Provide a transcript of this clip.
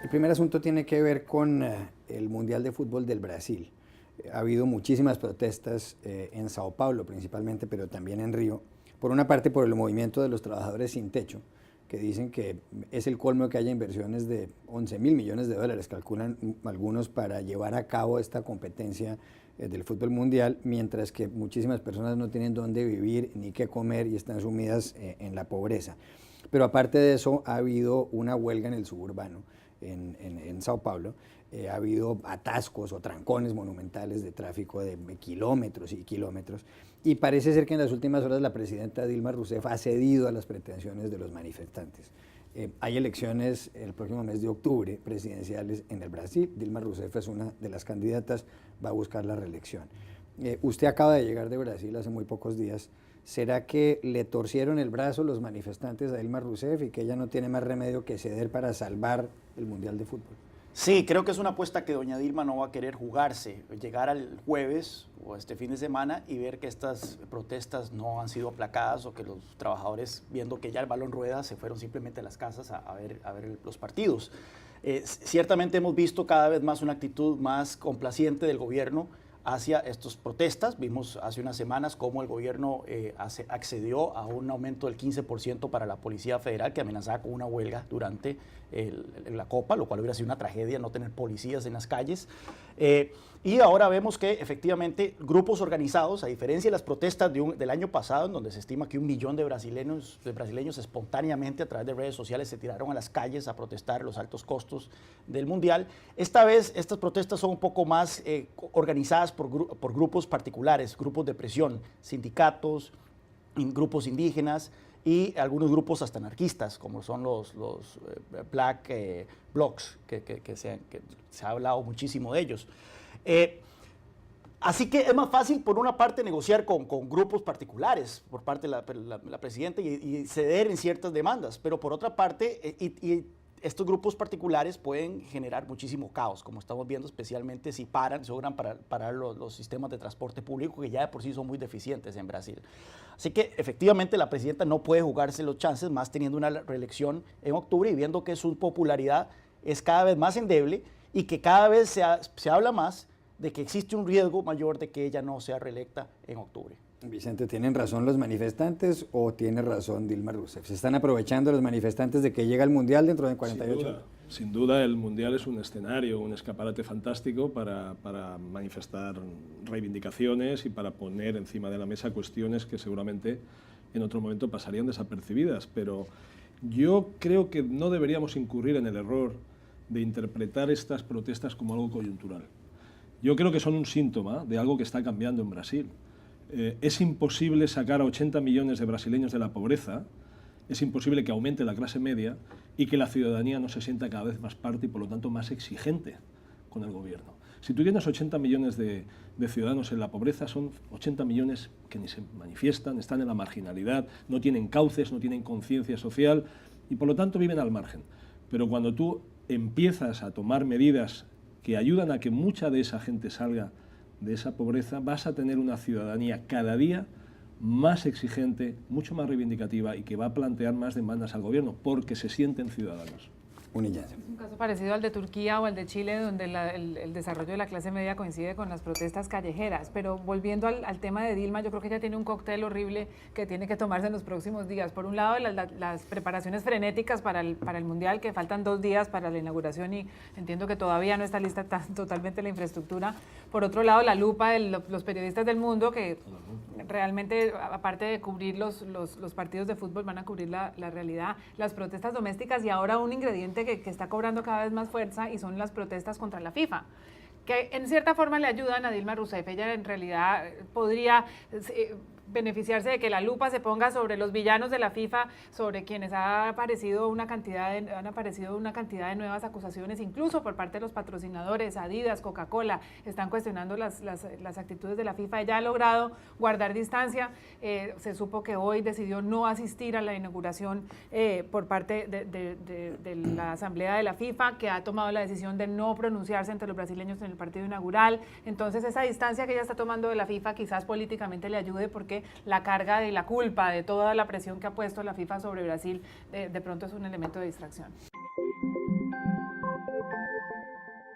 El primer asunto tiene que ver con el Mundial de Fútbol del Brasil. Ha habido muchísimas protestas en Sao Paulo principalmente, pero también en Río. Por una parte, por el movimiento de los trabajadores sin techo, que dicen que es el colmo que haya inversiones de 11.000 millones de dólares, calculan algunos, para llevar a cabo esta competencia del fútbol mundial, mientras que muchísimas personas no tienen dónde vivir ni qué comer y están sumidas en la pobreza. Pero aparte de eso, ha habido una huelga en el suburbano, en Sao Paulo. Ha habido atascos o trancones monumentales de tráfico de kilómetros y kilómetros, y parece ser que en las últimas horas la presidenta Dilma Rousseff ha cedido a las pretensiones de los manifestantes. Hay elecciones el próximo mes de octubre presidenciales en el Brasil. Dilma Rousseff es una de las candidatas, va a buscar la reelección. Usted acaba de llegar de Brasil hace muy pocos días. ¿Será que le torcieron el brazo los manifestantes a Dilma Rousseff y que ella no tiene más remedio que ceder para salvar el Mundial de Fútbol? Sí, creo que es una apuesta que doña Dilma no va a querer jugarse, llegar al jueves o este fin de semana y ver que estas protestas no han sido aplacadas o que los trabajadores, viendo que ya el balón rueda, se fueron simplemente a las casas a ver los partidos. Ciertamente hemos visto cada vez más una actitud más complaciente del gobierno hacia estas protestas. Vimos hace unas semanas cómo el gobierno accedió a un aumento del 15% para la Policía Federal, que amenazaba con una huelga durante la Copa, lo cual hubiera sido una tragedia no tener policías en las calles. Y ahora vemos que efectivamente grupos organizados, a diferencia de las protestas del año pasado, en donde se estima que 1 millón de brasileños espontáneamente a través de redes sociales se tiraron a las calles a protestar los altos costos del Mundial, esta vez estas protestas son un poco más organizadas por grupos particulares, grupos de presión, sindicatos, grupos indígenas y algunos grupos hasta anarquistas, como son los Black Blocs, que se ha hablado muchísimo de ellos. Así que es más fácil, por una parte, negociar con grupos particulares por parte de la presidenta y ceder en ciertas demandas, pero por otra parte, estos grupos particulares pueden generar muchísimo caos, como estamos viendo, especialmente si logran parar los sistemas de transporte público, que ya de por sí son muy deficientes en Brasil. Así que efectivamente la presidenta no puede jugarse los chances, más teniendo una reelección en octubre y viendo que su popularidad es cada vez más endeble y que cada vez se habla más de que existe un riesgo mayor de que ella no sea reelecta en octubre. Vicente, ¿tienen razón los manifestantes o tiene razón Dilma Rousseff? ¿Se están aprovechando los manifestantes de que llega el Mundial dentro de 48 horas? Sin duda el Mundial es un escenario, un escaparate fantástico para manifestar reivindicaciones y para poner encima de la mesa cuestiones que seguramente en otro momento pasarían desapercibidas. Pero yo creo que no deberíamos incurrir en el error de interpretar estas protestas como algo coyuntural. Yo creo que son un síntoma de algo que está cambiando en Brasil. Es imposible sacar a 80 millones de brasileños de la pobreza, es imposible que aumente la clase media y que la ciudadanía no se sienta cada vez más parte y por lo tanto más exigente con el gobierno. Si tú tienes 80 millones de ciudadanos en la pobreza, son 80 millones que ni se manifiestan, están en la marginalidad, no tienen cauces, no tienen conciencia social y por lo tanto viven al margen. Pero cuando tú empiezas a tomar medidas que ayudan a que mucha de esa gente salga de esa pobreza, vas a tener una ciudadanía cada día más exigente, mucho más reivindicativa y que va a plantear más demandas al gobierno porque se sienten ciudadanos. Unillas. Un caso parecido al de Turquía o al de Chile, donde el desarrollo de la clase media coincide con las protestas callejeras. Pero volviendo al tema de Dilma, yo creo que ella tiene un cóctel horrible que tiene que tomarse en los próximos días. Por un lado, las preparaciones frenéticas para el Mundial, que faltan 2 días para la inauguración y entiendo que todavía no está lista totalmente la infraestructura. Por otro lado, la lupa de los periodistas del mundo, que realmente, aparte de cubrir los partidos de fútbol, van a cubrir la realidad, las protestas domésticas y ahora un ingrediente que está cobrando cada vez más fuerza y son las protestas contra la FIFA, que en cierta forma le ayudan a Dilma Rousseff. Ella en realidad podría beneficiarse de que la lupa se ponga sobre los villanos de la FIFA, sobre quienes han aparecido una cantidad de nuevas acusaciones, incluso por parte de los patrocinadores, Adidas, Coca-Cola, están cuestionando las actitudes de la FIFA. Ella ha logrado guardar distancia. Se supo que hoy decidió no asistir a la inauguración por parte de la Asamblea de la FIFA, que ha tomado la decisión de no pronunciarse ante los brasileños en el partido inaugural. Entonces esa distancia que ella está tomando de la FIFA quizás políticamente le ayude, porque que la carga y la culpa de toda la presión que ha puesto la FIFA sobre Brasil de pronto es un elemento de distracción.